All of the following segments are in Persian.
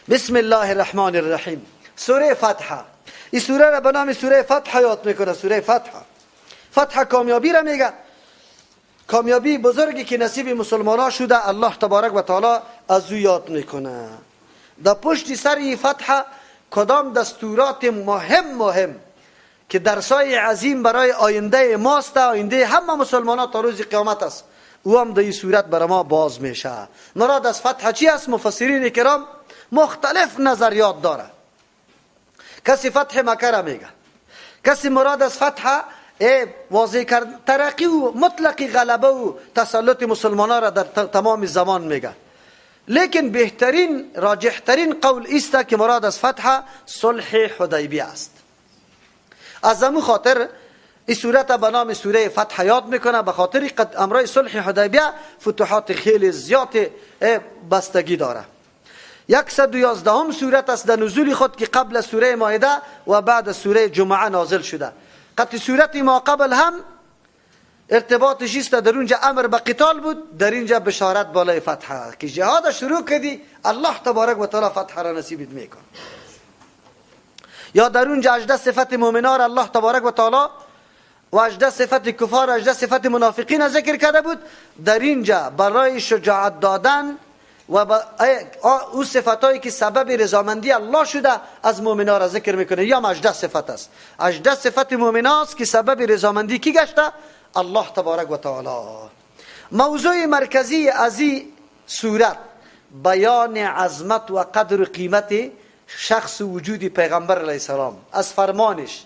بسم الله الرحمن الرحیم. سوره فتح. این سوره را به نام سوره فتح یاد میکنه. سوره فتح. فتح کامیابی را میگه، کامیابی بزرگی که نصیب مسلمانان شده الله تبارک و تعالی از او یاد میکنه. در پشت سر این فتح کدام دستورات مهم که درسای عظیم برای آینده ماست، آینده همه مسلمانان تا روز قیامت است، او هم در این صورت برای ما باز میشه. مراد از فتح چی است؟ مفسرین کرام مختلف نظریات داره. کسی فتح مکه را میگه، کسی مراد از فتح واضح ترقی و مطلقی غلبه و تسلط مسلمانان را در تمام زمان میگه. لیکن بهترین راجحترین قول است که مراد از فتح صلح حدیبیه است. از همون خاطر این صورت به نام سوره فتح یاد میکنه، به خاطر امرای صلح حدیبیه فتوحات خیلی زیاد بستگی داره. 111 سورت است در نزول خود که قبل از سوره مائده و بعد از سوره جمعه نازل شده. قطع سورت ما قبل هم ارتباطش است، در اونجا امر به قتال بود، در اینجا بشارت بالای فتح که جهاد شروع کردی الله تبارک و تعالی فتح را نصیبت میکنه. یا در اونجا 18 صفت مؤمنان الله تبارک و تعالی و 18 صفت کفار و 18 صفت منافقین ذکر کرده بود، در اینجا برای شجاعت دادن و او صفتایی که سبب رضامندی الله شده از مؤمنان را ذکر میکنه. یا 18 صفت است، 18 صفت مؤمنان است که سبب رضامندی کی گشته؟ الله تبارک و تعالی. موضوع مرکزی از این صورت بیان عظمت و قدر و قیمت شخص و وجود پیغمبر علیه السلام، از فرمانش،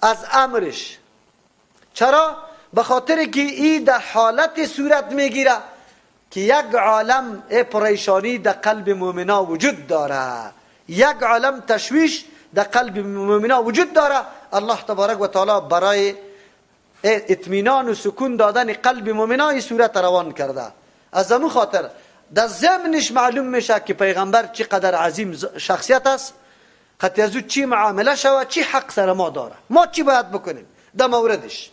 از امرش. چرا؟ به خاطر که این در حالت صورت میگیره که یک عالم پریشانی در قلب مؤمنا وجود داره، یک عالم تشویش در قلب مؤمنا وجود داره. الله تبارک و تعالی برای اطمینان و سکون دادن قلب مؤمنا این صورت روان کرده. از همون خاطر در ضمنش معلوم میشه که پیغمبر چقدر عظیم شخصیت است، قطعی از او چی معامله شود، چی حق سر ما داره، ما چی باید بکنیم در موردش.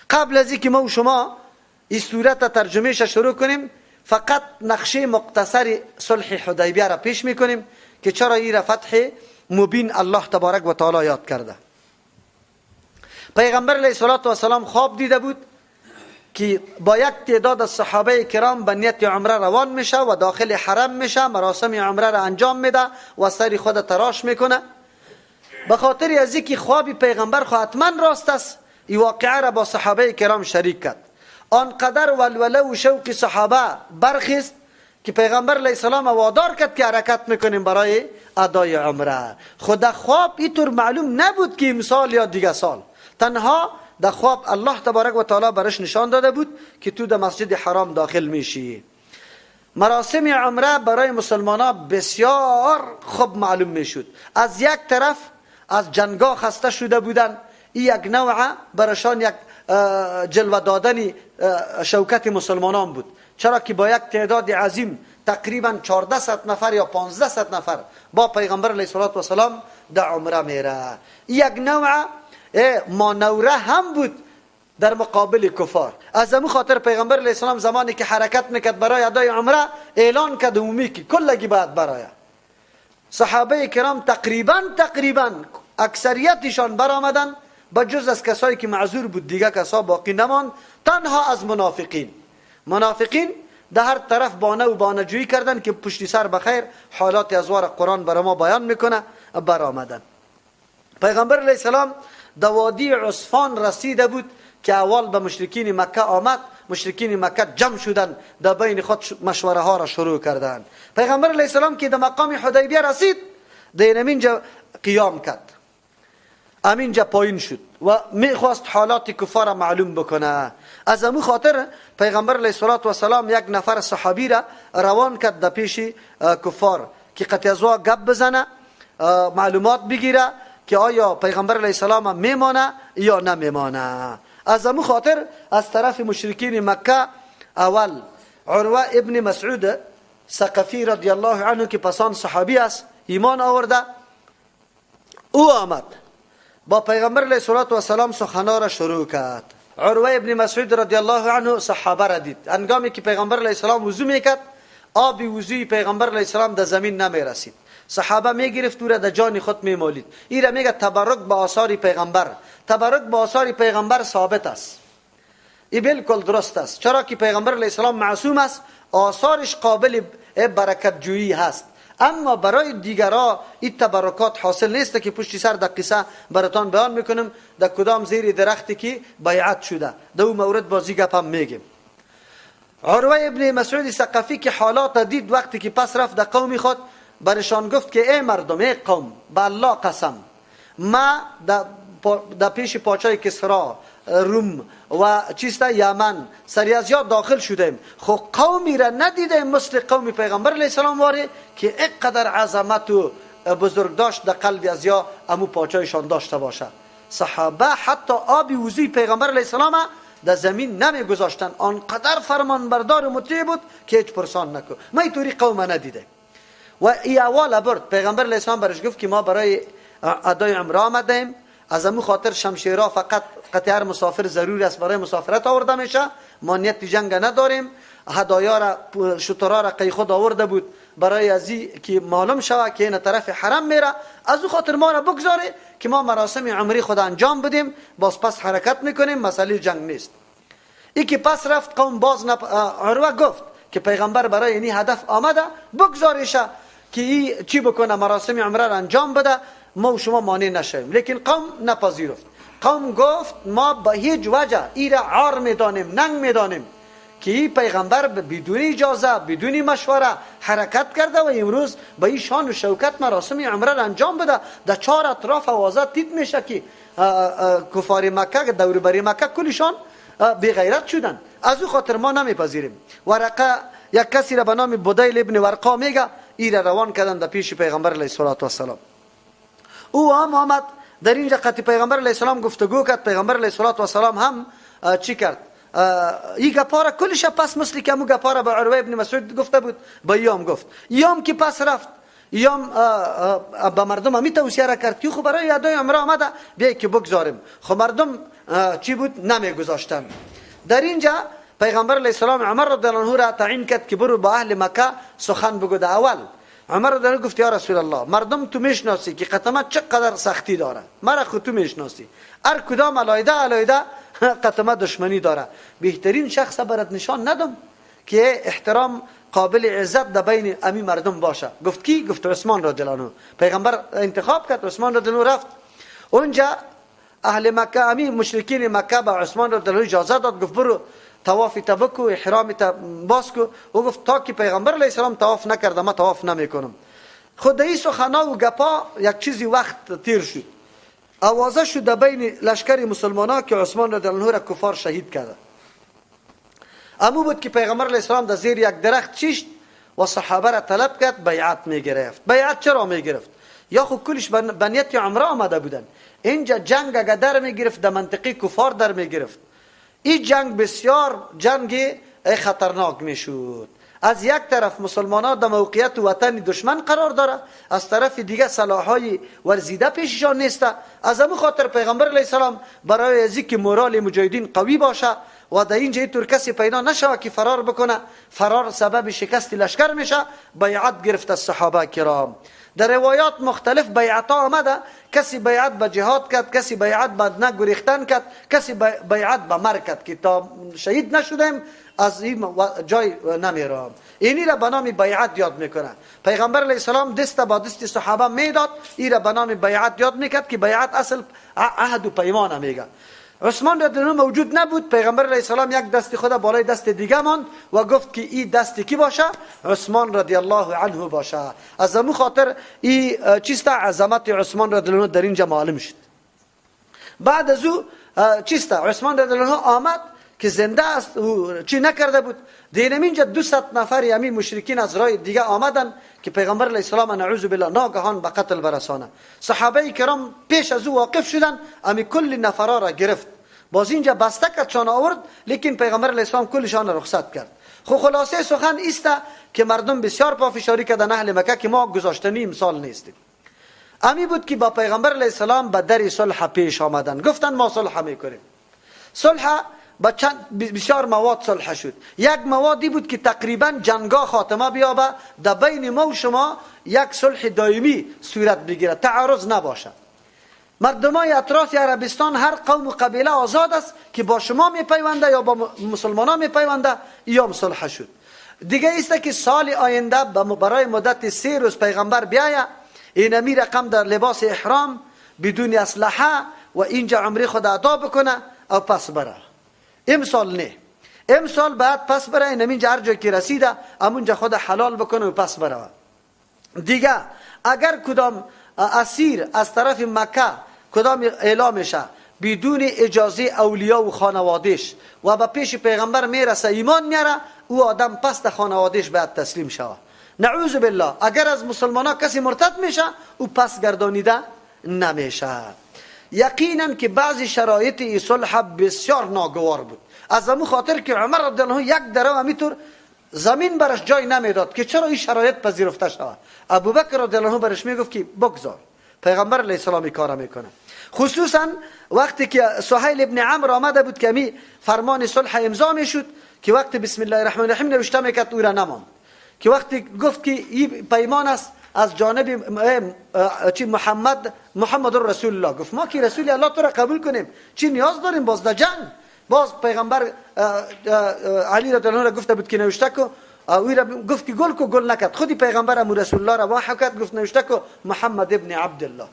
قبل از اینکه ما و شما این صورت ترجمهش شروع کنیم، فقط نقشه مختصر صلح حدیبیه را پیش میکنیم که چرا این را فتح مبین الله تبارک و تعالی یاد کرده. پیغمبر علیه السلام خواب دیده بود که با یک تعداد از صحابه کرام به نیت عمره روان میشه و داخل حرم میشه، مراسم عمره را انجام میده و سر خود تراش میکنه. به خاطر از اینکه خواب پیغمبر حتما راست است، این واقعه را با صحابه کرام شریک کرد. آنقدر ولوله و شوق صحابه برخیست که پیغمبر علیه السلام وادار کرد که حرکت میکنیم برای ادای عمره. خود خواب اینطور معلوم نبود که امسال یا دیگه سال، تنها در خواب الله تبارک و تعالی برش نشان داده بود که تو در مسجد حرام داخل میشی. مراسم عمره برای مسلمانان بسیار خوب معلوم میشد. از یک طرف از جنگا خسته شده بودن، این یک نوع برشان یک جلوه دادن شوکت مسلمانان بود، چرا که با یک تعداد عظیم تقریبا 1400 نفر یا 1500 نفر با پیغمبر علیه السلام در عمره میره. یک نوع مانوره هم بود در مقابل کفار. از همون خاطر پیغمبر علیه السلام زمانی که حرکت میکرد برای ادای عمره اعلان کرد عمومی که کلگی باید برای. صحابه کرام تقریبا اکثریتشان برآمدن، بجز از کسایی که معذور بود دیگه کسا باقی نماند، تنها از منافقین در هر طرف بانه و بانه جویی کردن که پشت سر بخیر حالات ازوار قرآن برای ما بیان میکنه برآمدن. پیغمبر علیه السلام در وادی عصفان رسیده بود که اول به مشرکین مکه آمد. مشرکین مکه جمع شدن، در بین خود مشوره ها را شروع کردند. پیغمبر علیه السلام که در مقام حدیبیه رسید، در همینجا قیام کرد، همینجا پایین شد و میخواست حالات کفار معلوم بکنه. از همون خاطر پیغمبر علیه السلام یک نفر صحابی را روان کرد در پیش کفار که قطع از وا گپ بزنه، معلومات بگیره که آیا پیغمبر علیه السلام میمانه یا نمیمانه. از همون خاطر از طرف مشرکین مکه اول عروه ابن مسعود ثقفی رضی الله عنه که پسان صحابی است ایمان آورده، او آمد با پیغمبر علیه السلام سخنان را شروع کرد. عروه ابن مسعود رضی الله عنه صحابه را دید. هنگامی که پیغمبر علیه السلام وضو میکرد آب وضوی پیغمبر علیه السلام در زمین نمی رسید. صحابه می گرفت او را در جان خود می مالید. این را میگه تبرک به آثار پیغمبر. تبرک به آثار پیغمبر ثابت است. این بالکل درست است، چرا که پیغمبر علیه السلام معصوم است، آثارش قابل برکت جویی هست. اما برای دیگرها این تبرکات حاصل نیست که پشت سر در قصه براتان بیان میکنم. در کدام زیر درختی که بیعت شده، در اون مورد بازی گپم میگیم. عروه ابن مسعود ثقفی که حالات دید، وقتی که پس رفت در قومی خود، برشان گفت که ای مردم، ای قوم، به الله قسم، ما در پیش پاچای کسرا، روم و چیستا یمن سریازیات داخل شدیم، خو قومی را ندیدیم مثل قوم پیغمبر علیه السلام واره که اینقدر عظمت و بزرگ داشت در قلب از یا امو پاچایشان داشته باشه. صحابه حتی آبی وضوی پیغمبر علیه السلام در زمین نمی گذاشتن، آنقدر فرمان بردار و مطیع بود که هیچ پرسان نکو. ما اینطوری قوم ندیده. و ای اول برد پیغمبر علیه السلام برش گفت که ما برای ادای عمره آمدیم، از امو خاطر شمشیرها فقط قطعه مسافر ضروری است، برای مسافرت آورده میشه، ما نیت جنگ نداریم. هدایا را، شترا را قی خود آورده بود برای ازی که معلوم شود که این طرف حرم میره، از او خاطر ما را بگذاره که ما مراسم عمری خود انجام بدیم، باز پس حرکت میکنیم، مسئله جنگ نیست. ای که پس رفت قوم باز عروه گفت که پیغمبر برای اینی هدف آمده، بگذارش که ای چی بکنه، مراسم عمره را انجام بده، ما و شما مانع نشویم. لیکن قوم نپذیرفت. قوم گفت ما به هیچ وجه ای را عار میدانیم، ننگ میدانیم که این پیغمبر بدون اجازه، بدون مشوره حرکت کرده و امروز به این شان و شوکت مراسم عمره را انجام بده. در چهار اطراف آوازه دید میشه که کفار مکه، دور بری مکه کلشان بی غیرت شدن. از او خاطر ما نمیپذیریم. ورقه یک کسی را به نام بدیل ابن ورقا میگه، ای را روان کردن در پیش پیغمبر علیه السلام. او هم آمد در اینجا قطع پیغمبر علیه السلام گفتگو کرد. پیغمبر علیه السلام هم چی کرد؟ این گپارا کلش پس مثل که همو گپارا به عروه ابن مسعود گفته بود با یام گفت. یام که پس رفت، یام به مردم همی توصیه را کرد که خب برای ادای عمره آمده بیایی که بگذاریم. خب مردم چی بود؟ نمی گذاشتن. در اینجا پیغمبر علیه السلام عمر رضی الله عنه را تعیین کرد که برو با اهل مکه سخن بگو. در اول عمر رضی الله گفت یا رسول الله، مردم تو میشناسی که قطمه چقدر سختی داره، مرا خود تو میشناسی، هر کدام علیحده قطمه دشمنی داره، بهترین شخص برات نشان ندم که احترام قابل عزت در بین امی مردم باشه. گفت کی؟ گفت عثمان رضی الله عنه. پیغمبر انتخاب کرد، عثمان رضی الله عنه رفت اونجا. اهل مکه، امی مشرکین مکه به عثمان رضی الله عنه اجازه داد، گفت برو طواف تبکو، احرام باز کو. او گفت تا که پیغمبر علیه السلام طواف نکرده ما طواف نمیکنم. خود این سخنا و گپا یک چیزی وقت تیر شد، آوازه شد بین لشکر مسلمانان که عثمان رضی الله عنه را کفار شهید کرده. امو بود که پیغمبر علیه السلام در زیر یک درخت چیشت و صحابه را طلب کرد، بیعت میگرفت. بیعت چرا میگرفت؟ یا خود کلش به نیت عمره آمده بودن. اینجا جنگ اگر در میگرفت در منطقه کفار در میگرفت، این جنگ بسیار جنگ خطرناک میشد. از یک طرف مسلمانان در موقعیت وطن دشمن قرار داره، از طرف دیگه سلاح‌های ورزیده پیششان نیسته. از همون خاطر پیغمبر علیه السلام برای از اینکه مورال مجاهدین قوی باشه و در اینجا اینطور کسی پیدا نشود که فرار بکنه، فرار سبب شکست لشکر میشه، بیعت گرفت از صحابه کرام. در روایات مختلف بیعت آمده، کسی بیعت به جهاد کرد، کسی بیعت به نگریختن کرد، کسی بیعت به مرگ کرد که تا شهید نشدیم از این جای نمیرم. اینی را به نام بیعت یاد میکنه. پیغمبر علیه السلام دست با دست صحابه میداد، این را به نام بیعت یاد میکرد که بیعت اصل عهد و پیمان میگه. عثمان رضی الله عنه موجود نبود. پیغمبر علیه السلام یک دست خود بالای دست دیگه ماند و گفت که این دست کی باشه؟ عثمان رضی الله عنه باشه. از همون خاطر این چیستا عظمت عثمان رضی الله عنه در اینجا معلوم شد. بعد از او چیستا عثمان رضی الله عنه آمد که زنده است و چی نکرده بود. دینم اینجا 200 نفر یمی مشرکین از راه دیگه آمدن که پیغمبر علیه السلام نعوذ بالله ناگهان به قتل برسانه. صحابه کرام پیش از او واقف شدن، امی کل نفرا را گرفت، باز اینجا بسته کرد چان آورد، لیکن پیغمبر علیه السلام کلشان را رخصت کرد. خو خلاصه سخن ایسته که مردم بسیار پافشاری کردن اهل مکه که ما گذاشتنی امسال نیستیم. امی بود که با پیغمبر علیه السلام به در صلح پیش آمدن، گفتن ما صلح میکنیم. صلح با بسیار مواد صلح شد. یک موادی بود که تقریبا جنگا خاتمه بیابه، در بین ما و شما یک صلح دائمی صورت بگیره، تعارض نباشه. مردمای اطراف عربستان هر قوم و قبیله آزاد است که با شما میپیونده یا با مسلمان ها میپیونده. ایام صلح شد. دیگه است که سال آینده برای مدت 3 روز پیغمبر بیایه، اینمی رقم در لباس احرام بدون اسلحه و اینجا عمره خود ادا بکنه و پس بره. امسال نه، امسال بعد پس بره، اینجا هر جای که رسیده امونجا خود حلال بکنه و پس بره. دیگه اگر کدام اسیر از طرف مکه کدام اعلام میشه بدون اجازه اولیاء و خانوادهش و به پیش پیغمبر میرسه ایمان میاره، او آدم پس خانوادهش باید تسلیم شوه. نعوذ بالله اگر از مسلمان ها کسی مرتد میشه او پس گردانیده نمیشه. یقینا که بعضی شرایط صلح بسیار ناگوار بود، از همون خاطر که عمر رضی الله عنه یک درو همینطور زمین برش جای نمیداد که چرا این شرایط پذیرفته شود. ابوبکر رضی الله عنه برش میگفت که بگذار، پیغمبر علیه السلام کار میکنه. خصوصا وقتی که سهیل ابن عمرو آمده بود که می فرمان صلح امضا میشد، که وقتی بسم الله الرحمن الرحیم نوشته میکرد او را نمان، که وقتی گفت که این پیمان است از جانب محمد رسول الله، گفت ما که رسول الله تو را قبول کنیم چی نیاز داریم باز در جنگ. باز پیغمبر علی رضی الله عنه گفته بود که نوشته کو، او را گفت که گل کو، گل نکرد. خودی پیغمبر امو رسول الله را وحی کرد، گفت نوشته کو محمد ابن عبدالله.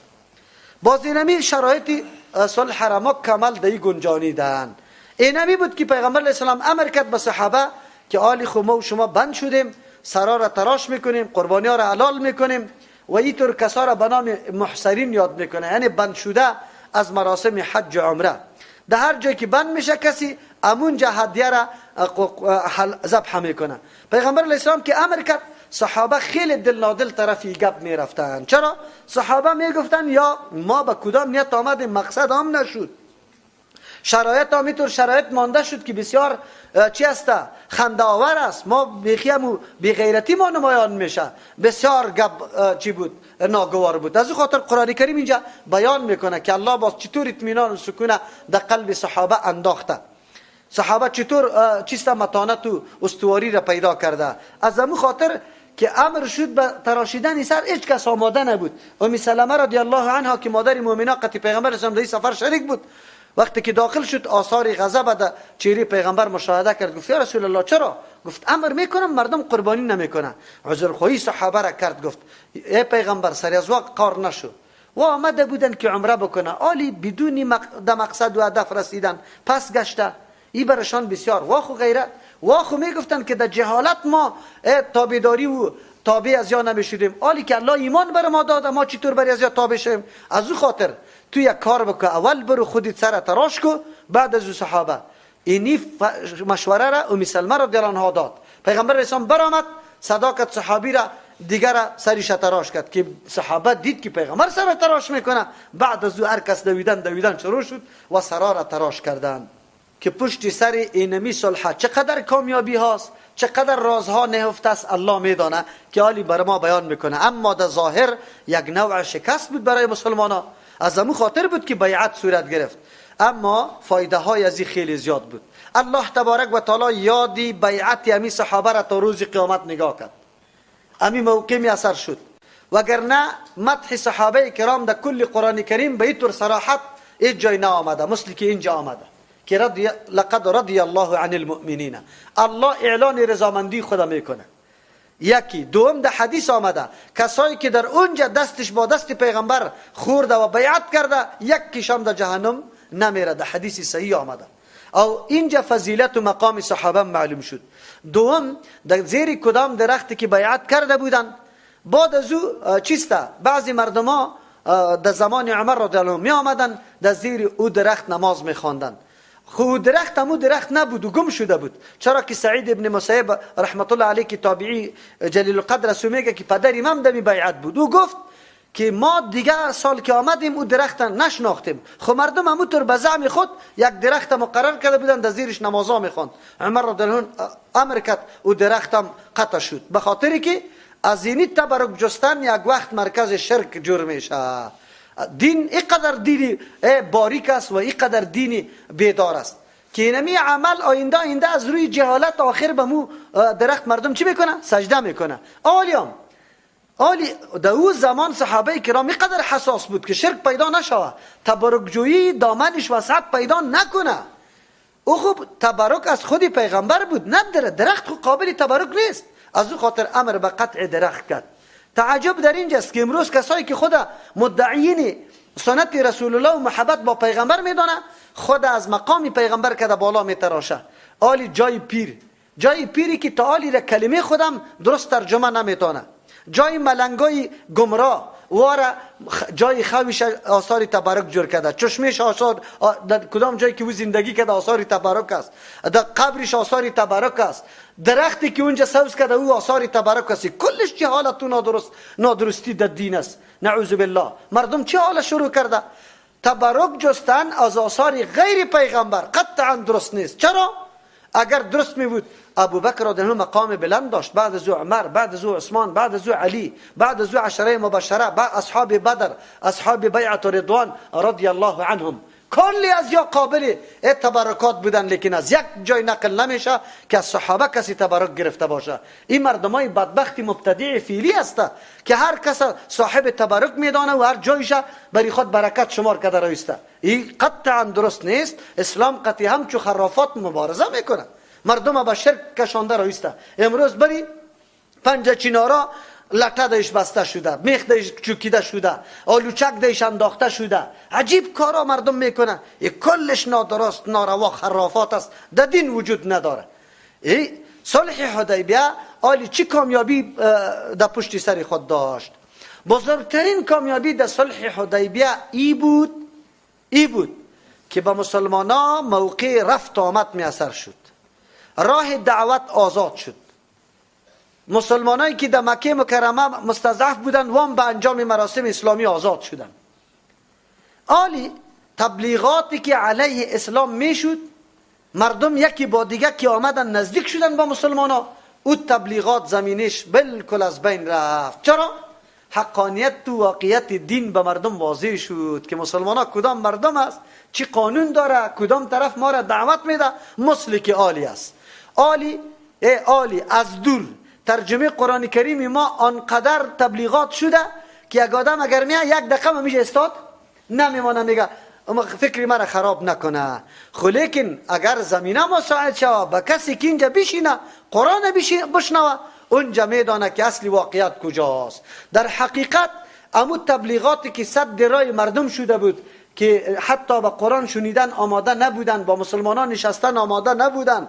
باز اینمی شرایط صلح را مکمل دی گنجانیدن. اینمی بود که پیغمبر علیه السلام امر کرد به صحابه که آلی خو ما و شما بند شدیم، سرا را تراش میکنیم، قربانی ها را حلال میکنیم و اینطور کسا را به نام محصرین یاد میکنه، یعنی بند شده از مراسم حج و عمره. در هر جایی که بند میشه کسی امونجا هدیه را ذبح میکنه. پیغمبر علیه السلام که امر کرد صحابه خیلی دل نادل طرفی گپ میرفتن. چرا؟ صحابه میگفتن یا ما به کدام نیت آمدیم مقصد هم نشد، شرایط هم اینطور شرایط مانده شد که بسیار چی است خنده آور است، ما بیخیم بی غیرتی ما نمایان میشه. بسیار گپ چی بود ناگوار بود. از این خاطر قرآن کریم اینجا بیان میکنه که الله باز چطور اطمینان و سکونه در قلب صحابه انداخته، صحابه چطور چیست متانت و استواری را پیدا کرده. از همون خاطر که امر شد به تراشیدن سر هیچ کس آماده نبود. ام سلمه رضی الله عنها که مادر مؤمنان قتی پیغمبر اسلام در سفر شریک بود، وقتی که داخل شد آثار غضب در چهره پیغمبر مشاهده کرد. گفت یا رسول الله چرا؟ گفت امر میکنم مردم قربانی نمیکنن. عذرخواهی صحابه را کرد، گفت ای پیغمبر سری از وقت قار نشو. و آمده بودن که عمره بکنه، آلی بدون در مقصد و هدف رسیدن پس گشته. ای برشان بسیار واخو غیرت. واخو میگفتن که در جهالت ما تابعداری و تابع از یا نمیشدیم، آلی که الله ایمان بر ما داده ما چطور بر از یا تابع شیم. از او خاطر تو یک کار بکن، اول برو خودت سر تراش کو، بعد از او صحابه. اینی مشوره را ام سلمه رضی الله عنها داد. پیغمبر اسلام برآمد صداقت صحابی را دیگر سرش تراش کرد که صحابه دید که پیغمبر سر تراش میکنه. بعد از او هر کس دویدن شروع شد و سرا را تراش کردند. که پشت سر اینمی صلح چقدر کامیابی هاست، چقدر رازها نهفته است الله میدانه که علی بر ما بیان میکنه. اما در ظاهر یک نوع شکست بود برای مسلمانان. از همون خاطر بود که بیعت صورت گرفت، اما فایده های از این خیلی زیاد بود. الله تبارک و تعالی یادی بیعت امی صحابه را تا روز قیامت نگاه کرد. امی موقع می اثر شد، وگرنه مدح صحابه کرام در کل قرآن کریم به این طور صراحت هیچ جای نه آمده مثل که اینجا آمده که لقد رضی الله عن المؤمنین. الله اعلان رضامندی خدا میکنه. یکی دوم در حدیث آمده کسایی که در اونجا دستش با دست پیغمبر خورده و بیعت کرده یک کشم در جهنم نمیره. در حدیث صحیح آمده. او اینجا فضیلت و مقام صحابه معلوم شد. دوم در زیر کدام درختی که بیعت کرده بودن، بعد از او چیسته بعضی مردم ها در زمان عمر رضی الله عنه می آمدن در زیر او درخت نماز می خواندن. خود درخت همو درخت نبود و گم شده بود. چرا که سعید ابن مسیب رحمت الله علیه که تابعی جلیل القدر است میگه که پدر امام دمی بیعت بود. او گفت که ما دیگه سال که آمدیم او درخت نشناختیم. خب مردم همو طور به زعم خود یک درخت مقرر کرده بودن در زیرش نمازا میخواند. عمر رضی الله عنه امر کرد او درخت هم قطع شد، به خاطری که از اینی تبرک جستن یک وقت مرکز شرک جور میشه. دین اینقدر دینی باریک است و اینقدر دینی بیدار است. که اینمی عمل آینده از روی جهالت آخر به مو درخت مردم چی میکنه؟ سجده میکنه. آلی در او زمان صحابه کرام اینقدر حساس بود که شرک پیدا نشوه، تبرکجویی دامنش وسعت پیدا نکنه. او خوب تبرک از خودی پیغمبر بود، نداره درخت خود قابل تبرک نیست، از او خاطر امر به قطع درخت کرد. تعجب در اینجاست که امروز کسایی که خود مدعیین سنت رسول الله و محبت با پیغمبر میدانه، خود از مقام پیغمبر که در بالا میتراشه. آلی جای پیری که تا آلی را کلمه خودم درست ترجمه نمیتونه، جای ملنگای گمراه واره جای خویش آثار تبرک جور کرده، چشمش آثار در کدام جایی که او زندگی کرده آثار تبرک است، در قبرش آثار تبرک است، درختی که اونجا سبز کرده او آثار تبرک است. کلش چه حالت و نادرستی در دین است. نعوذ بالله. مردم چه حال شروع کرده؟ تبرک جستن از آثار غیر پیغمبر قطعا درست نیست. چرا؟ اگر درست می بود ابوبکر رضی الله مقام بلند داشت، بعد از او عمر، بعد از او عثمان، بعد از او علی، بعد از او عشره مبشره، بعد اصحاب بدر، اصحاب بیعت رضوان رضی الله عنهم، کلی از یا قابل تبرکات بودن، لیکن از یک جای نقل نمیشه که از صحابه کسی تبرک گرفته باشه. این مردمای بدبختی مبتدع فیلی هست که هر کس صاحب تبرک میدانه و هر جایش بری خود برکت شمار کرده رایسته. این قطعا درست نیست. اسلام قطعا همچو خرافات مبارزه میکنه، مردم به شرک کشانده رایسته. امروز بری پنجه چینارا لطه دیش بسته شده، میخ دیش چوکیده شده، آلوچک دیش انداخته شده، عجیب کارا مردم میکنن. این کلش نادرست، ناروا، خرافات است، در دین وجود نداره. صلح حدیبیه آلی چی کامیابی در پشت سر خود داشت؟ بزرگترین کامیابی در صلح حدیبیه ای بود که به مسلمانا موقع رفت آمد میسر شد، راه دعوت آزاد شد. مسلمانایی که در مکه مکرمه مستضعف بودن وام به انجام مراسم اسلامی آزاد شدن. آلی تبلیغاتی که علیه اسلام میشد، مردم یکی با دیگه که آمدن نزدیک شدن با مسلمانا، او تبلیغات زمینش بالکل از بین رفت. چرا؟ حقانیت و واقعیت دین به مردم واضح شد که مسلمانا کدام مردم است، چی قانون داره، کدام طرف ما را دعوت میده، مسلک عالی است. عالی از دور ترجمه قرآن کریم ما آنقدر تبلیغات شده که یک آدم اگر میاد یک دقیقه میشه استاد نمیمانه، میگه فکری مرا خراب نکنه. خو لیکن اگر زمینه مساعد شود به کسی که اینجا بشینه قرآن بشنوه، اونجا میدانه که اصلی واقعیت کجاست. در حقیقت امو تبلیغاتی که صد رای مردم شده بود که حتی به قرآن شنیدن آماده نبودن، با مسلمانان نشستن آماده نبودن،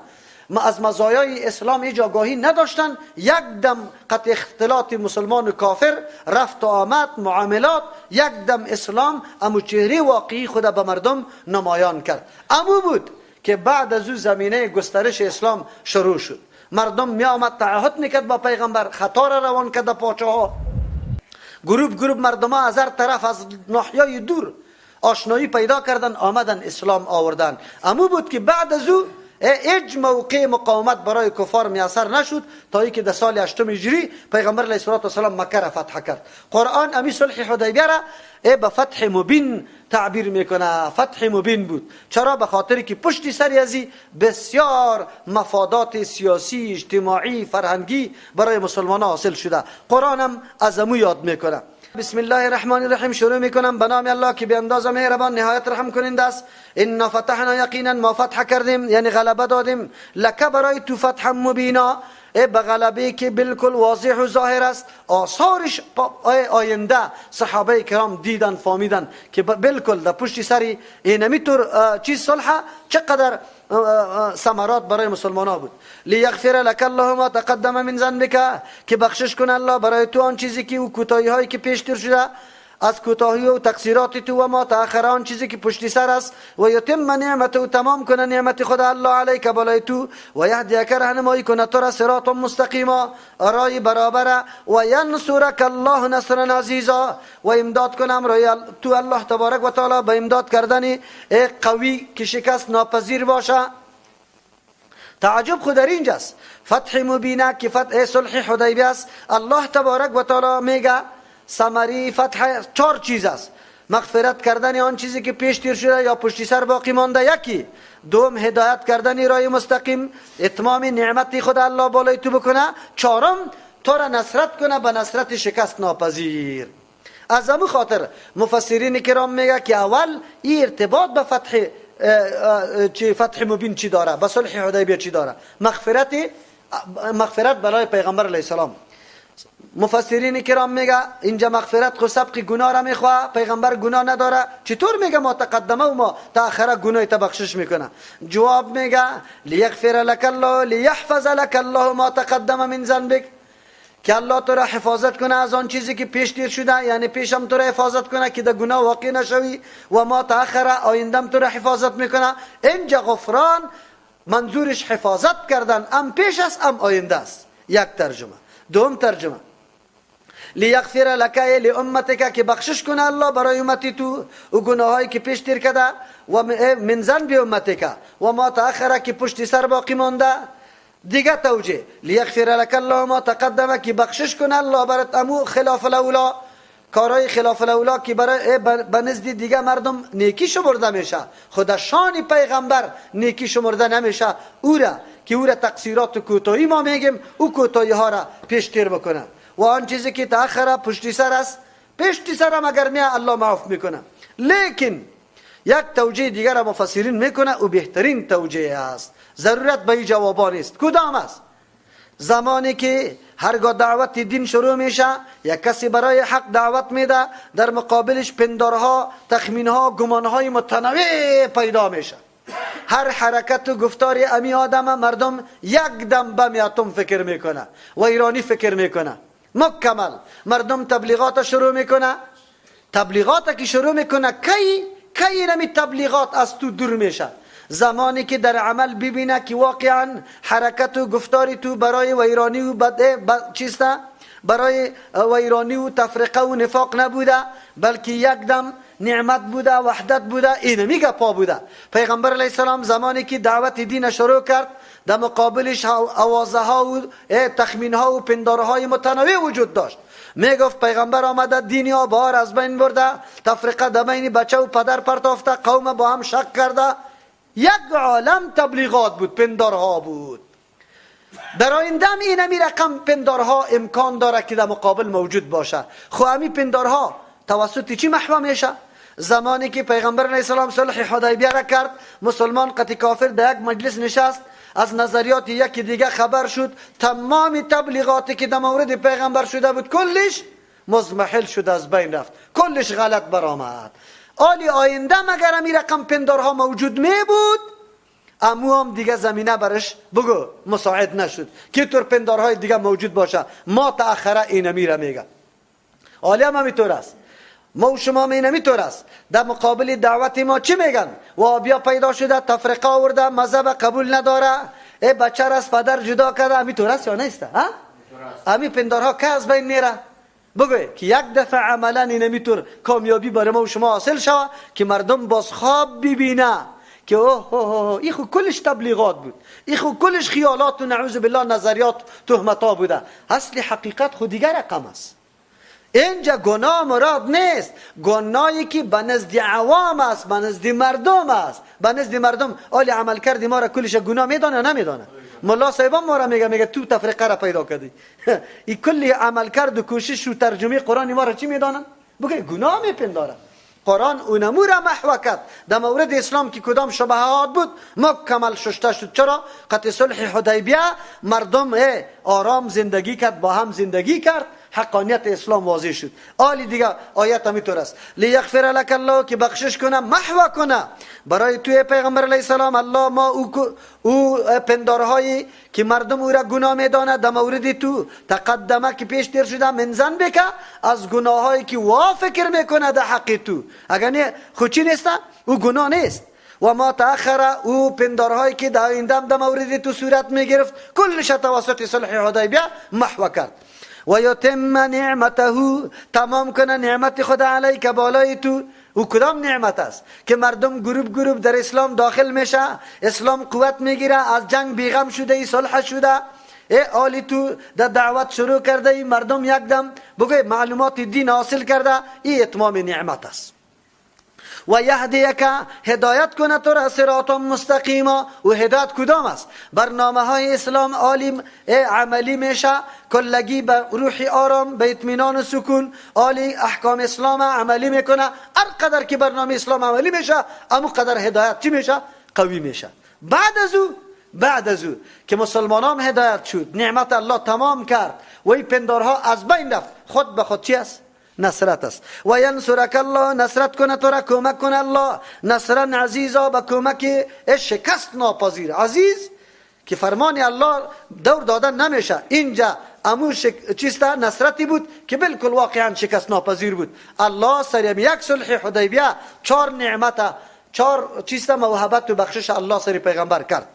از مزایای اسلام هیچ آگاهی نداشتن، یک دم قطع اختلاط مسلمان و کافر، رفت و آمد، معاملات، یک دم اسلام امو چهره واقعی خود به مردم نمایان کرد. امو بود که بعد از او زمینه گسترش اسلام شروع شد. مردم می آمد تعهد میکرد با پیغمبر، خطا را روان کرد پاچه ها، گروپ مردم ها از هر طرف از ناحیه‌های دور آشنایی پیدا کردن، آمدن اسلام آوردن. امو بود که بعد از او هیچ موقع مقاومت برای کفار میسر نشد تا اینکه در سال 8 هجری پیغمبر علیه الصلوة والسلام مکه را فتح کرد. قرآن امی صلح حدیبیه را به فتح مبین تعبیر میکنه. فتح مبین بود. چرا؟ به خاطری که پشت سر ازی بسیار مفادات سیاسی، اجتماعی، فرهنگی برای مسلمان حاصل شده. قرآن هم از امو یاد میکنه. بسم الله الرحمن الرحیم شروع میکنم به نام الله که به اندازه مهربان نهایت رحم کننده است. ان فتحنا یقینا ما فتح کردیم، یعنی غلبه دادیم، لک برای تو فتح مبینا، به غلبه که بالکل واضح و ظاهر است. آثارش آینده صحابه کرام دیدن، فهمیدن که بالکل در پشت سری اینمی طور چیز صلح چقدر ثمرات برای مسلمان ها بود. لیغفر لك الله ما تقدم من ذنبك، که بخشش کنه الله برای تو آن چیزی که او کوتاهی هایی که پیشتر شده از کوتاهی و تقصیرات تو، و ما تأخر آن چیزی که پشت سر است، و یتم نعمت و تمام کنه نعمت خدا الله علیک بالای تو، و یهدیک رهنمایی کنه تو را صراط مستقیما رای برابر، و ینصرک الله نصرا عزیزا، و امداد کنم رای تو الله تبارک و تعالی به امداد کردن قوی که شکست ناپذیر باشه. تعجب خود در اینجاست. فتح مبینه که فتح صلح حدیبیه است. الله تبارک و تعالی میگه ثمری فتح 4 چیز است. مغفرت کردن آن چیزی که پیش تیر شده یا پشت سر باقی مانده یکی. دوم هدایت کردن راه مستقیم، اتمام نعمت خود الله بالای تو بکنه. چهارم تو را نصرت کنه به نصرت شکست ناپذیر. از همون خاطر مفسرین کرام میگه که اول این ارتباط به فتح مبین چی داره، به صلح حدیبیه چی داره؟ مغفرت برای پیغمبر علیه السلام. مفسرین کرام میگه اینجا مغفرت خود سبق گناه را میخواه، پیغمبر گناه نداره، چطور میگه ما تقدمه و ما تاخره گناه تبخشش میکنه؟ جواب میگه لیغفر لك الله لیحفظ لك الله ما تقدم من ذنبك، که الله تو را حفاظت کنه از آن چیزی که پیش تیر شده، یعنی پیشم تو را حفاظت کنه که در گناه واقع نشوی، و ما تاخره آیندم تو را حفاظت میکنه. اینجا غفران منظورش حفاظت کردن، ام پیش است ام آینده است. یک ترجمه. دوم ترجمه لیغفر لك لامتك، که بخشش کنه الله برای امتی تو و گناهایی که پیش تیر کرده، و من ذنب امتك و ما تاخره که پشت سر باقی مانده. دیگه توجیه لیغفر لك الله ما تقدم، که بخشش کنه الله برات امو خلاف الاولا، کارهای خلاف الاولا که برای به نزد دیگه مردم نیکی شمرده میشه، خود شان پیغمبر نیکی شمرده نمیشه. او را تقصیرات و کوتاهی ما میگیم، او کوتاهی ها را پیش تیر بکنه، و آن چیزی که تاخره پشت سر است، پشت سر هم اگر میه الله معاف میکنه. لیکن یک توجیه دیگر مفسرین میکنه و بهترین توجیه است، ضرورت به این جوابا نیست. کدام است؟ زمانی که هرگاه دعوت دین شروع میشه، یک کسی برای حق دعوت میده، در مقابلش پندارها، تخمینها، گمانهای متنوع پیدا میشه. هر حرکت و گفتار امی آدم مردم یک دم بم اتم فکر میکنه و ایرانی فکر میکنه. مکمل مردم تبلیغات شروع میکنه. تبلیغات که شروع میکنه کی نمی تبلیغات از تو دور میشه؟ زمانی که در عمل ببینه که واقعا حرکت و گفتاری تو برای ویرانی و چیسته، برای ویرانی و تفرقه و نفاق نبوده، بلکه یک دم نعمت بوده، وحدت بوده، این میگه پا بوده. پیغمبر علیه السلام زمانی که دعوت دین شروع کرد، در مقابلش آوازه ها و تخمین ها و پندارهای متنوع وجود داشت. میگفت پیغمبر آمده دینی ها بار از بین برده، تفرقه در بین بچه و پدر پرتافته، قوم با هم شک کرده. یک عالم تبلیغات بود، پندارها بود. در آینده این رقم پندارها امکان داره که در مقابل موجود باشه. خو امی پندارها توسط چی محو میشه؟ زمانی که پیغمبر علیه السلام صلح حدیبیه را کرد، مسلمان قطع کافر در یک مجلس نشست، از نظریات یکی دیگه خبر شد، تمام تبلیغاتی که در مورد پیغمبر شده بود کلش مزمحل شد، از بین رفت، کلش غلط برآمد. آلی آینده مگر امی رقم پندارها موجود می بود، امو هم دیگه زمینه برش بگو مساعد نشد که طور پندارهای دیگه موجود باشه. ما تأخره اینمی را میگه. آلی هم همیطور است، ما و شما اینمیطور است. در مقابل دعوت ما چی میگن؟ وابیا پیدا شده، تفرقه آورده، مذهب قبول نداره، بچه را از پدر جدا کرده. همیطور است یا نیست؟ همی پندارها که از بین میره؟ بگوی که یک دفعه عملا اینمیطور کامیابی برای ما و شما حاصل شود که مردم باز خواب ببینه که این خود کلش تبلیغات بود، این خود کلش خیالات و نعوذ بالله نظریات تهمتا بوده. اصل حقیقت خود دیگر رقم است. اینجا گناه مراد نیست، گناهی که به نزد عوام است، به نزد مردم است. به نزد مردم آلی عمل کردی ما را کلش گناه میدانه یا نمیدانه؟ ملا صاحبان ما را میگه تو تفریقه را پیدا کردی. این کلی عمل کرد و کوشش و ترجمه قرآن ما را چی میدانن؟ بگه گناه میپندارن. قرآن اونمو را محو کرد. در مورد اسلام که کدام شبهات بود مکمل شسته شد. چرا؟ قطع صلح حدیبیه مردم آرام زندگی کرد، با هم زندگی کرد، حقانیت اسلام واضح شد. آلی دیگه آیت همیطور است، لیغفر لك الله، که بخشش کنه، محو کنه برای توی پیغمبر علیه السلام الله ما او پندارهایی که مردم او را گناه میدانه در مورد تو تقدمه که پیش تیر شده، من ذنبک، از گناهایی که وا فکر میکنه در حق تو. اگر نه خود چی نیست؟ او گناه نیست. و ما تأخر، او پندارهایی که در آینده در مورد تو صورت میگرفت کلش توسط صلح حدیبیه محو کرد. و یتم نعمته، تمام کنه نعمت خود علیک بالای تو. او کدام نعمت است؟ که مردم گروپ در اسلام داخل میشه، اسلام قوت میگیره، از جنگ بیغم شده، ای صلح شده، آلی تو در دعوت شروع کرده، ای مردم یک دم بگوی معلومات دین حاصل کرده. این اتمام نعمت است. و یهدیک هدایت کنه تو را صراطا مستقیما. و هدایت کدام است؟ برنامه های اسلام عالی عملی میشه، کلگی به روح آرام، به اطمینان و سکون عالی احکام اسلام عملی میکنه. هر قدر که برنامه اسلام عملی میشه امو قدر هدایت چی میشه؟ قوی میشه. بعد از او که مسلمانان هدایت شد، نعمت الله تمام کرد و این پندارها از بین رفت، خود به خود چی است؟ نصرت است. و ینصرک الله، نصرت کنه تو را، کمک کنه الله، نصرا عزیزا، به کمک شکست ناپذیر. عزیز که فرمان الله دور دادن نمیشه. اینجا امو چیستا نصرتی بود که بالکل واقعا شکست ناپذیر بود. الله سر یک صلح حدیبیه 4 نعمت، 4 چیستا موهبت و بخشش الله سر پیغمبر کرد.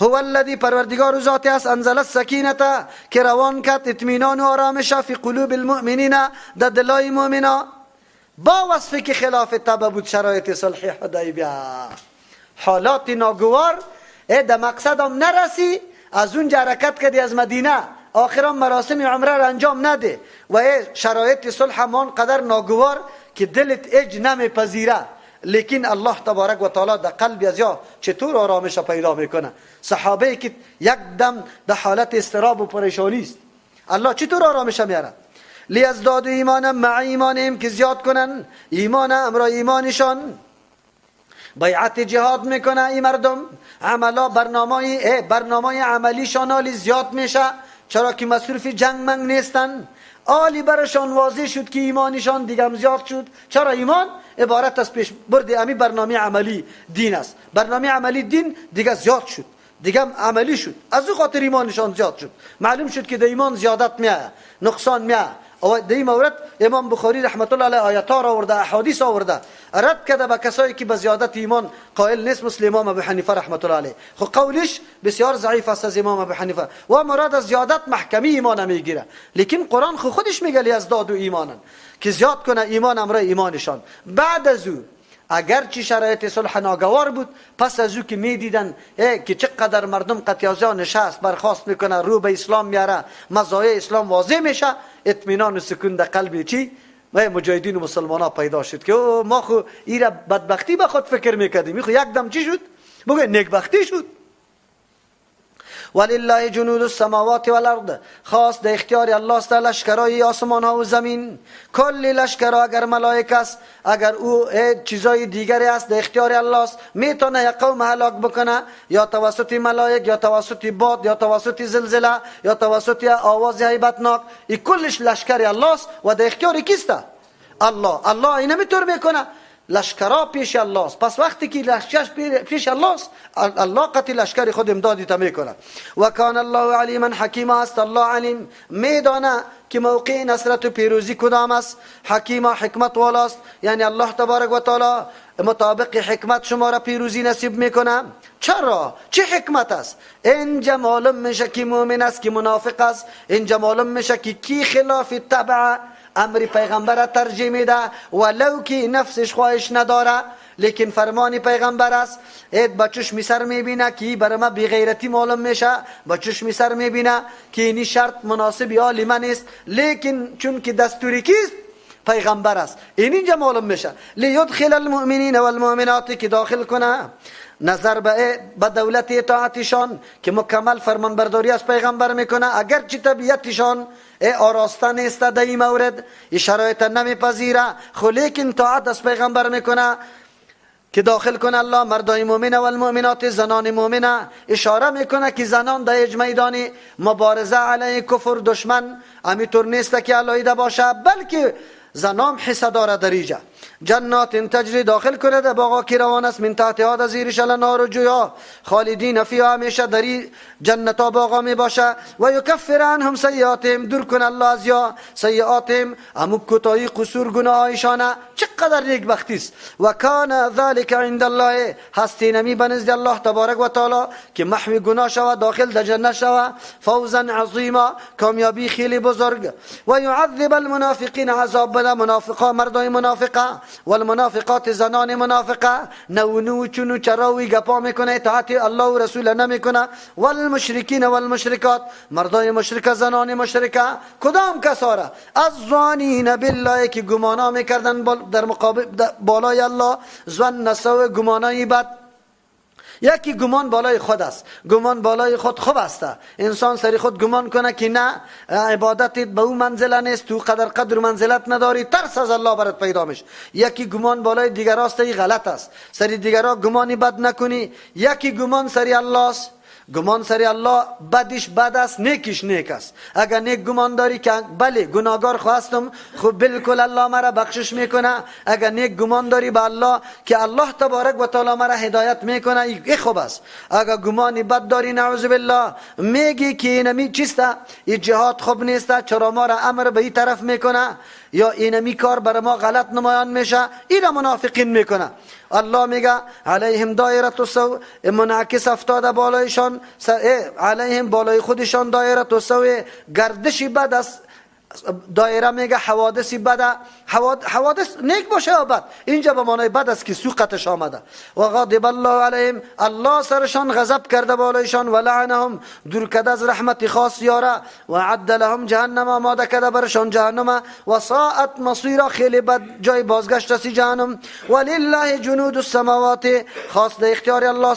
هو الذی، پروردگار ذاتی است، انزل السکینه، که روان کرد اطمینان و آرامش فی قلوب المؤمنین، در دلای مؤمنا، با وصفی که خلاف طبع بود شرایط صلح حدیبیه. حالات ناگوار در مقصد هم نرسی، از اونجا حرکت کردی از مدینه، آخرا مراسم عمره را انجام نده و شرایط صلح همان قدر ناگوار که دلت اج نمیپذیره. لیکن الله تبارک و تعالی در قلب از یا چطور آرامش پیدا میکنه؟ صحابه که یک دم در حالت استراب و پریشانی است، الله چطور آرامش میاره؟ لیزدادوا ایمانا مع ایمانهم، که زیاد کنن ایمان امرا ایمانشان. بیعت جهاد میکنه این مردم، عملا برنامه عملیشان عالی زیاد میشه، چرا که مصروف جنگ منگ نیستن. عالی برشان واضح شد که ایمانشان دیگه زیاد شد. چرا؟ ایمان عبارت از پیش برد امی برنامه عملی دین است. برنامه عملی دین دیگه زیاد شد، دیگه عملی شد، از او خاطر ایمانشان زیاد شد. معلوم شد که در ایمان زیادت میاد، نقصان میاد. و در این مورد امام بخاری رحمت الله علیه آیات ها آورده، احادیث آورده، رد کرده به کسایی که به زیادت ایمان قائل نیست، مثل امام ابو حنیفه رحمت الله علیه. خب قولش بسیار ضعیف است از امام ابو حنیفه و مراد از زیادت محکمی ایمان میگیره. لیکن قرآن خودش میگه لیزدادوا ایمانا، که زیاد کنه ایمان امر ایمانشان. بعد از او اگر چی شرایط صلح ناگوار بود، پس از او که میدیدن که چقدر مردم قطیازه نشست برخواست میکنه، رو به اسلام میاره، مزایای اسلام واضح میشه، اطمینان و سکون در قلب چی و مجاهدین و مسلمانان پیدا شد که ما خو ایره بدبختی به خود فکر میکردیم، خو یک دم چی شد؟ بگه نیکبختی شد. ولله جنود السماوات والارض، خاص در اختیار الله است لشکرای آسمان ها و زمین. کل لشکر، اگر ملائکه است، اگر او چیزای دیگری است، در اختیار الله است. میتونه یک قوم هلاک بکنه، یا توسط ملائک، یا توسط باد، یا توسط زلزله، یا توسط آواز هیبتناک. این کلش لشکر الله است و در اختیار کیست؟ الله اینو میتونه میکنه. لشکرها پیش الله است. پس وقتی که لشکر پیش الله است، الله قطع لشکر خود امدادی تا میکنه. و کان الله علیما حکیما، است الله علیم، میدانه که موقع نصرت و پیروزی کدام است. حکیما، حکمت والا است، یعنی الله تبارک و تعالی مطابق حکمت شما را پیروزی نصیب میکنه. چرا؟ چه حکمت است؟ اینجا معلوم میشه که مؤمن است که منافق است. اینجا معلوم میشه که کی خلاف طبع امر پیغمبر را ترجیح میده، ولو که نفسش خواهش نداره، لیکن فرمان پیغمبر است. با چشم سر میبینه که برای ما بیغیرتی معلوم میشه، با چشم سر میبینه که اینی شرط مناسب آل من است، لیکن چون که دستوری کیست؟ پیغمبر است. اینجا معلوم میشه. لیدخل المؤمنین والمؤمنات، که داخل کنه نظر به دولت اطاعتشان، که مکمل فرمان برداری از پیغمبر میکنه، اگر چی طبیعتشان آراسته نیست در این مورد، این شرایط نمیپذیره، خو لیکن طاعت از پیغمبر میکنه، که داخل کنه الله مردای مؤمنه و المؤمنات، زنان مؤمنه. اشاره میکنه که زنان در میدان مبارزه علیه کفر دشمن همینطور نیست که علایده باشه، بلکه زنان حصه داره در اینجا. جنات تجری، داخل کنه در باغا که روان است، من تحتها در زیرش الانهار و جویا، خالدین فیها، همیشه در این جنت ها باغا می باشه. و یکفر عنهم سیئاتهم، دور کنه الله از یا سیئاتهم، همون کوتاهی قصور گناهایشان. چقدر نیکبختی است. و کان ذلک عند الله، هستی نمی بنزد الله تبارک و تعالی که محو گناه شود، داخل در جنت شود. فوزا عظیما، کامیابی خیلی بزرگ. و یعذب المنافقین، عذاب بده منافقا، مردای منافقه. والمنافقات زنان منافقه نونو چونو چراوی گپا میکنه اطاعت الله و رسول نمیکنه والمشرکین والمشرکات مردای مشرک زنان مشرکه کدام کساره الظانین بالله که گمانا میکردن در مقابل بالای الله ظن نسو گمانای بد. یکی گمان بالای خود است. گمان بالای خود خوب است. انسان سری خود گمان کنه که نه عبادتت به اون منزله نیست، تو قدر منزلت نداری، ترس از الله برات پیدا میشه. یکی گمان بالای دیگر است، این غلط است. سری دیگرها گمانی بد نکنی. یکی گمان سری الله است. گمان سری الله بدش بد است، نیکش نیک است. اگر نیک گمان داری که بله گناهگار خواستم، خب بالکل الله مرا بخشش میکنه. اگر نیک گمان داری به الله که الله تبارک و تعالی مرا هدایت میکنه، این خوب است. اگر گمانی بد داری نعوذ بالله میگی که اینمی چیسته، این جهاد خوب نیسته، چرا ما را امر به این طرف میکنه، یا اینمی کار برای ما غلط نمایان میشه، این منافقین میکنه. الله میگه علیهم دایره السوء، منعکس افتاده بالایشان، علیهم بالای خودشان دایره السوء، گردشی بد است. دایره میگه حوادثی بده، حوادث نیک باشه یا بد، اینجا به معنای بد است که سوقتش آمده. و غضب الله علیهم، الله سرشان غضب کرده بالایشان، و لعنهم دور کرده از رحمت خاص یاره، و عد لهم جهنم آماده کرده برشان جهنم، و ساعت مصیرا خیلی بد جای بازگشت است جهنم. ولله جنود السماوات، خاص در اختیار الله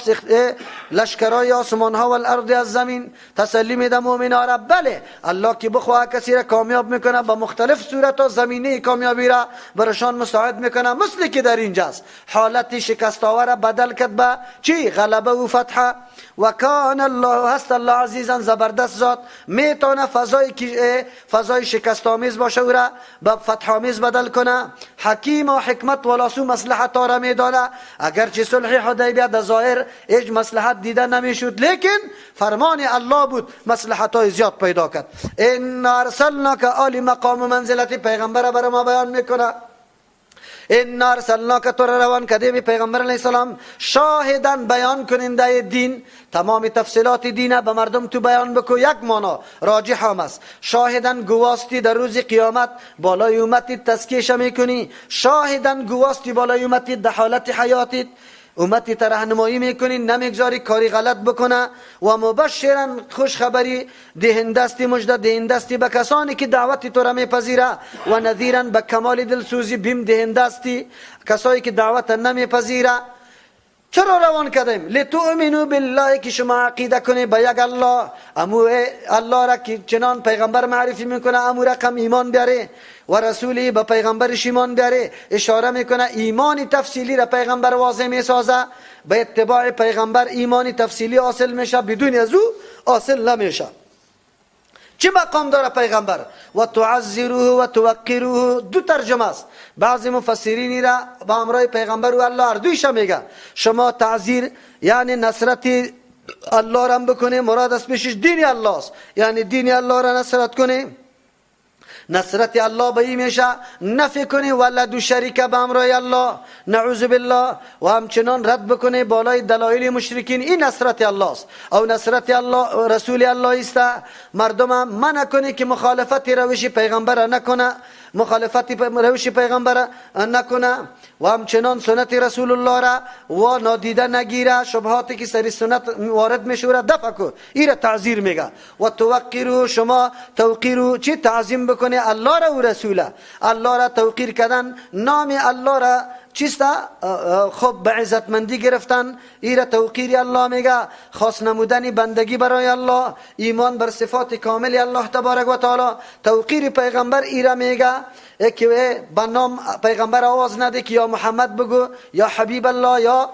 لشکرای آسمان ها و الارض از زمین. تسلی میده مؤمنا را بله الله که بخواه کسی را کامیاب میکنه، با مختلف صورت و زمینه کامیابی را برشان مساعد میکنه. مثل که در اینجاست حالت شکست آور بدل کرد به چی؟ غلبه و فتح. و کان الله، هست الله عزیزا زبردست ذات، میتونه فضای شکست آمیز باشه او را به فتح آمیز بدل کنه. حکیم و حکمت ولاسو مصلحت را میدانه. اگرچه صلح حدیبیه در ظاهر هیچ مصلحت دیده نمیشد، لیکن فرمان الله بود، مصلحت های زیاد پیدا کرد. ان ارسلناک عالی مقام و منزلت پیغمبر برای ما بیان میکنه. ان ارسلناک، تو را روان کردیم پیغمبر علیه السلام شاهدن، بیان کننده دین، تمام تفصیلات دین به مردم تو بیان بکو. یک مانا راجح هم است. شاهدن گواستی در روز قیامت بالای امتی تزکیه میکنی، شاهدن گواستی بالای امتی در حالت حیاتیت امتی ترحنمایی میکنی، نمیگذاری کاری غلط بکنه. و مبشرا، خوش خبری دهندستی، مجد دهندستی به کسانی که دعوت تو را میپذیره. و نذیرا، به کمال دلسوزی بیم دهندستی کسایی که دعوت نمیپذیره. چرا روان کردیم؟ لتؤمنوا بالله، که شما عقیده کنی به یک الله، امو الله را که چنان پیغمبر معرفی میکنه امو رقم ایمان بیاره، و رسولی به پیغمبرش ایمان بیاره. اشاره میکنه ایمانی تفصیلی را پیغمبر واضح میسازه. به اتباع پیغمبر ایمانی تفصیلی حاصل میشه، بدون از او حاصل نمیشه. چه مقام داره پیغمبر؟ و تعزروه و توقروه. دو ترجمه است. بعضی مفسرین را با همراه پیغمبر و الله هر دویش میگه. شما تعزیر یعنی نصرت الله را بکنه، مراد است بشش دین الله است، یعنی دین الله را نصرت کنه. نصرت الله به این میشه نفی کنی ولد و شریک به همراه الله، نعوذ بالله. و همچنان رد بکنی بالای دلایل مشرکین. این نصرت الله است، او نصرت الله رسول الله است. مردم منع کنی که مخالفت روش پیغمبر نکنه، مخالفت روش پیغمبر نکنه، و همچنان سنت رسول الله را و نادیده نگیره. شبهاتی که سری سنت وارد میشه را دفع کن، این را تعذیر میگه. و توقیرو، شما توقیرو چی؟ تعظیم بکنی الله را و رسوله. الله را توقیر کردن، نام الله را چیست؟ خب به عزتمندی گرفتن، این را توقیر الله میگه. خاص نمودن بندگی برای الله، ایمان بر صفات کامل الله تبارک و تعالی. توقیر پیغمبر این را میگه که به نام پیغمبر آواز نده که یا محمد بگو، یا حبیب الله، یا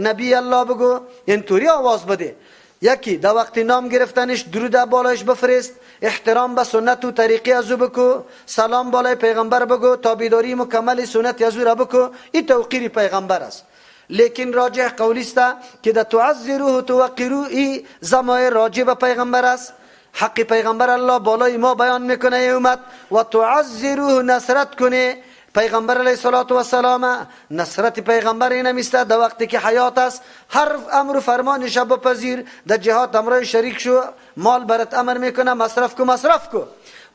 نبی الله بگو، اینطوری آواز بده. یکی در وقت نام گرفتنش درود بالایش بفرست، احترام به سنت و طریقه ازو بکو، سلام بالای پیغمبر بگو، تابعداری مکمل سنت ازو را بکو. این توقیر پیغمبر است. لیکن راجح قولی است که در تعذروه و توقروه این ضمایر راجع به پیغمبر است. حق پیغمبر الله بالای ما بیان میکنه ای امت. و تعذروه، نصرت کنه پیغمبر علیه الصلاة و السلام. نصرت پیغمبر این نمیسته در وقتی که حیات است هر امر و فرمانش بپذیر. در جهاد امرای شریک شو، مال برات امر میکنه مصرف کو، مصرف کو.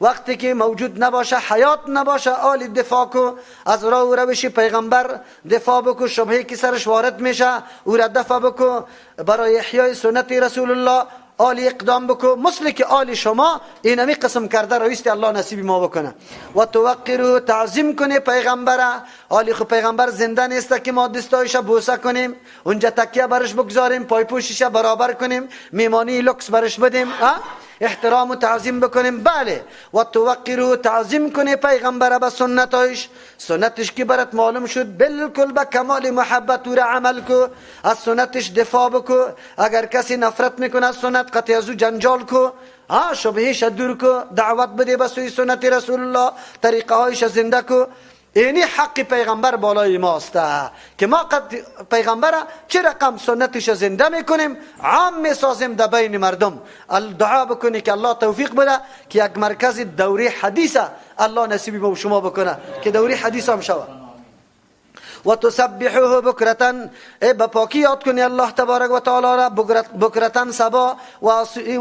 وقتی که موجود نباشه، حیات نباشه، آل دفاع کو، از راه و روش پیغمبر دفاع بکو، شبهه که سرش وارد میشه او را دفع بکو، برای احیای سنت رسول الله آل اقدام بکو، مثل که آل شما اینمی قسم کرده رویستی الله نصیب ما بکنه. و توقرو، تعظیم کنه پیغمبر. آل خو پیغمبر زنده نیست که ما دستایش بوسه کنیم، اونجا تکیه برش بگذاریم، پای پوشش برابر کنیم، میمانی لکس برش بدیم، احترام و تعظیم بکنیم. بله. و توقرو، تعظیم کنه پیغمبر به سنتش، سنتش که برات معلوم شد بالکل به کمال محبت او را عمل کو، از سنتش دفاع بکو. اگر کسی نفرت میکنه از سنت، قطع از او جنجال کو، شبهش دور کو، دعوت بده به سوی سنت رسول الله، طریقه هایش زنده کو. اینی حق پیغمبر بالای ماست که ما قد پیغمبر چه رقم سنتش زنده میکنیم، عام میسازیم در بین مردم. دعا بکنی که الله توفیق بده که یک مرکز دوره حدیث الله نصیب ما و شما بکنه که دوره حدیث هم شود. و تسبحوه بکرتن، با پاکی یاد کنی الله تبارک و تعالی را بکرتن صبا و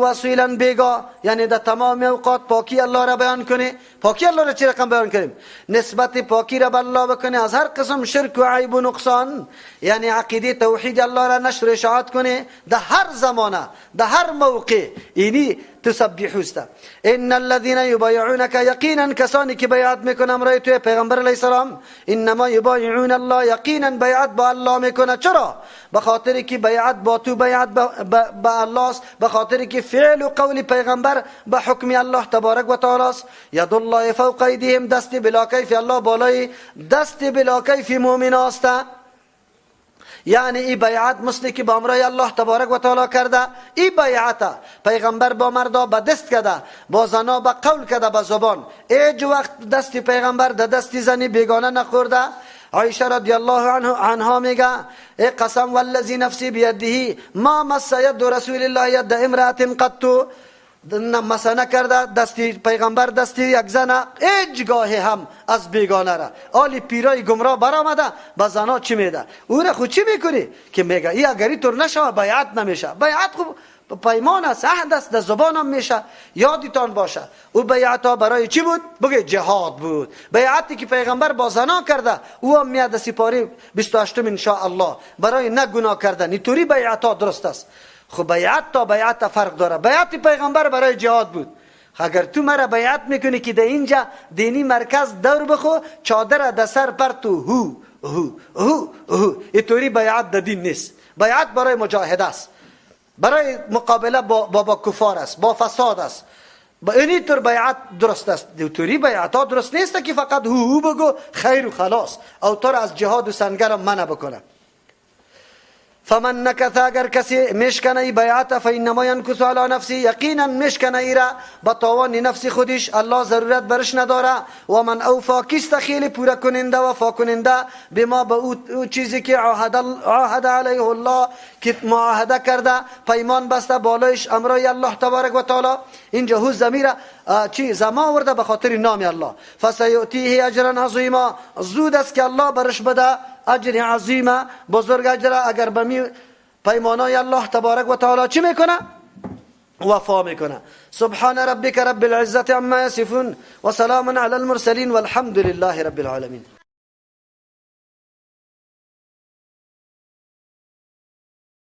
اصیلا بیگا، یعنی در تمام اوقات پاکی الله را بیان کنی. پاکی الله را چه رقم بیان کنیم؟ نسبت پاکی را به الله بکنی از هر قسم شرک و عیب و نقصان، یعنی عقیده توحید الله را نشر اشاعت کنی در هر زمانه در هر موقع. اینی تسبیح است. ان الذين يبايعونك، یقینا کسانی که بیعت میکنن برای تو پیغمبر علیه السلام، انما يبايعون الله، یقینا بیعت با الله میکنه. چرا؟ به خاطر که بیعت با تو بیعت با الله است، به خاطر که فعل و قول پیغمبر به حکم الله تبارک و تعالی است. ید الله فوق ایدیهم، دست بلا کیف الله بالای دست بلا کیف مؤمن است. یعنی این بیعت مثل که با امرای الله تبارک و تعالی کرده، این بیعت پیغمبر با مردا به دست کرده، با زنا به قول کرده به زبان. ایج وقت دست پیغمبر در دست زنی بیگانه نخورده. عایشه رضی الله عنها میگه ای قسم والذی نفسی بیده ما مس ید رسول الله ید امرأة قط، مسا نکرده دستی پیغمبر دستی یک زن هیچگاه هم از بیگانه را. آلی پیرای گمراه برآمده به زنا چی میده؟ او را خود چی میکنی که میگه ای اگری طور نشه بیعت نمیشه. بیعت خوب پیمان است، عهد است، در زبان هم میشه. یادتان باشه او بیعت ها برای چی بود؟ بگه جهاد بود. بیعتی که پیغمبر با زنا کرده او هم میاد سپاری 28 ان شاء الله برای نه گناه کردن. اینطوری بیعت ها درست است. خب بیعت تا بیعت فرق داره. بیعت پیغمبر برای جهاد بود. اگر تو مرا بیعت میکنی که در اینجا دینی مرکز دور بخو، چادر در سر پرتو هو هو هو هو، اینطوری بیعت در دین نیست. بیعت برای مجاهده است، برای مقابله با کفار است، با فساد است. با اینی طور بیعت درست است. اینطوری بیعت ها درست نیست که فقط هو بگو خیر و خلاص او طور از جهاد و سنگر منع بکنه. فمن نکث، اگر کسی مشکنه ای بیعت، فانما ینکث علی نفسی، یقینا مشکنه ای را با تاوان نفس خودش، الله ضرورت برش نداره. و من اوفا، کیست خیلی پورا کننده وفا کننده، بما به او چیزی که عاهد علیه الله که معاهده کرده، پیمان بسته بالایش امرای الله تبارک و تعالی. اینجا هو ضمیر چی زما ورده به خاطر نام الله. فسیؤتیه اجرا عظیما، زود است که الله برش بده اجر عظیمه، بزرگ اجر. اگر به پیمانای الله تبارک و تعالی چی میکنه؟ وفا میکنه. سبحان ربک رب العزة عما یصفون و سلام علی المرسلین والحمد لله رب العالمین.